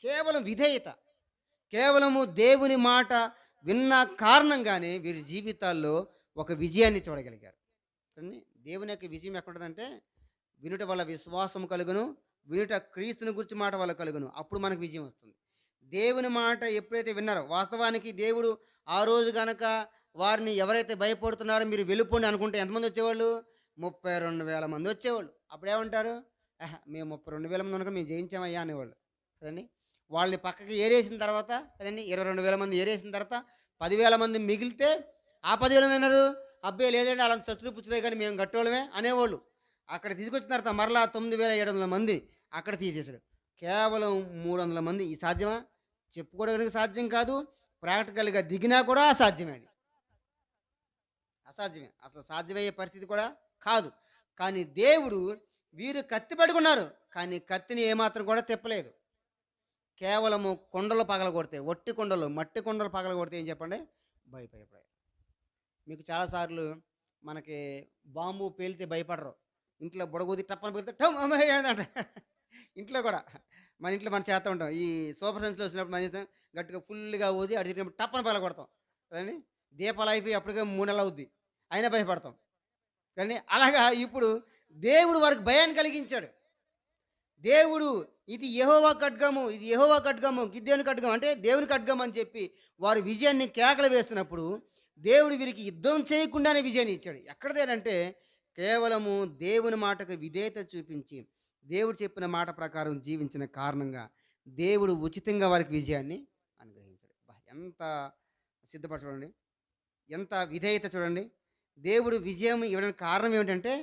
కేవలం విధేయత. కేవలము దేవుని మాట విన్న కారణంగానే వీరి జీవితాల్లో ఒక విజయాన్ని చూడగలిగారు. కదండీ! దేవుని యొక్క విజయం ఎక్కడుంటదంటే, వినుట వల్ల విశ్వాసము కలుగును. వినుట క్రీస్తుని గురించి మాట వల్ల కలుగును. అప్పుడు మనకు విజయం వస్తుంది. దేవుని మాట ఎప్పుడైతే విన్నారో, వాస్తవానికి దేవుడు ఆ రోజు గనక వారిని ఎవరైతే భయపడుతున్నారో మీరు వెళ్ళిపోండి అనుకుంటే ఎంతమంది వచ్చేవాళ్ళు? 32,000 మంది వచ్చేవాళ్ళు. అప్పుడేమంటారు? "ఆహా! మేము 32,000 మంది ఉన్నాం మేము జయించామయ్యా" అనేవాళ్ళు. కదండీ! వాళ్ళని పక్కకి ఏరేసిన తర్వాత కదండీ! 22,000 మంది ఏరేసిన తర్వాత 10,000 మంది మిగిలితే ఆ 10,000 మంది అన్నారు, "అబ్బే! లేదండి ఆళ్ళంత చచ్చులు పుచ్చులే గాని మేము గట్టోళ్ళమే" అనేవోళ్ళు. అక్కడ తీసుకొచ్చిన తర్వాత మరలా 9,700 మంది అక్కడ తీసేసాడు. కేవలం 300 మంది. ఇది సాధ్యమా? చెప్పుకోవడానికి సాధ్యం కాదు. ప్రాక్టికల్‌గా దిగినా కూడా అసాధ్యమే అది. అసాధ్యమే. అసలు సాధ్యమయ్యే పరిస్థితి కూడా కాదు. కానీ దేవుడు వీరు కత్తి పట్టుకున్నారు. కానీ కత్తిని ఏమాత్రం కూడా తిప్పలేదు. కేవలము కొండలు పగలగొడితే, ఒట్టి కొండలు, మట్టి కొండలు పగలగొడితే ఏం చెప్పండి? భయపడిపోయారు. మీకు చాలా సార్లు మనకి బాంబు పేలితే భయపడరు. ఇంట్లో బుడగూది టప్పన పేలితే టమ్ అమ్మయ్య అంట. ఇంట్లో కూడా. మన ఇంట్లో మనం చేస్తూ ఉంటాం. ఈ సూపర్ సెన్స్‌లో వచ్చినప్పుడు మనం ఏం చేస్తాం? గట్టిగా ఫుల్‌గా ఊది అటు తిరిగినప్పుడు టప్పన పగలగొడతాం. కదండీ! దీపాలు అయిపోయి అప్పటికే 3 నెలలు అవుద్ది. అయినా భయపడతాం. కానీ అలాగా ఇప్పుడు దేవుడు వారికి భయాన్ని కలిగించాడు. దేవుడు ఇది యెహోవా ఖడ్గము, ఇది యెహోవా ఖడ్గము, గిద్యోను ఖడ్గం అంటే దేవుని ఖడ్గం అని చెప్పి వారు విజయాన్ని కేకలు వేస్తున్నప్పుడు దేవుడు వీరికి యుద్ధం చేయకుండానే విజయాన్ని ఇచ్చాడు. ఎక్కడిదేనంటే కేవలము దేవుని మాటకు విధేయత చూపించి, దేవుడు చెప్పిన మాట ప్రకారం జీవించిన కారణంగా దేవుడు ఉచితంగా వారికి విజయాన్ని అనుగ్రహించాడు. అబ్బా! ఎంత సిద్ధపరచడండి. ఎంత విధేయత చూడండి. దేవుడు విజయం ఇవ్వడానికి కారణం ఏమిటంటే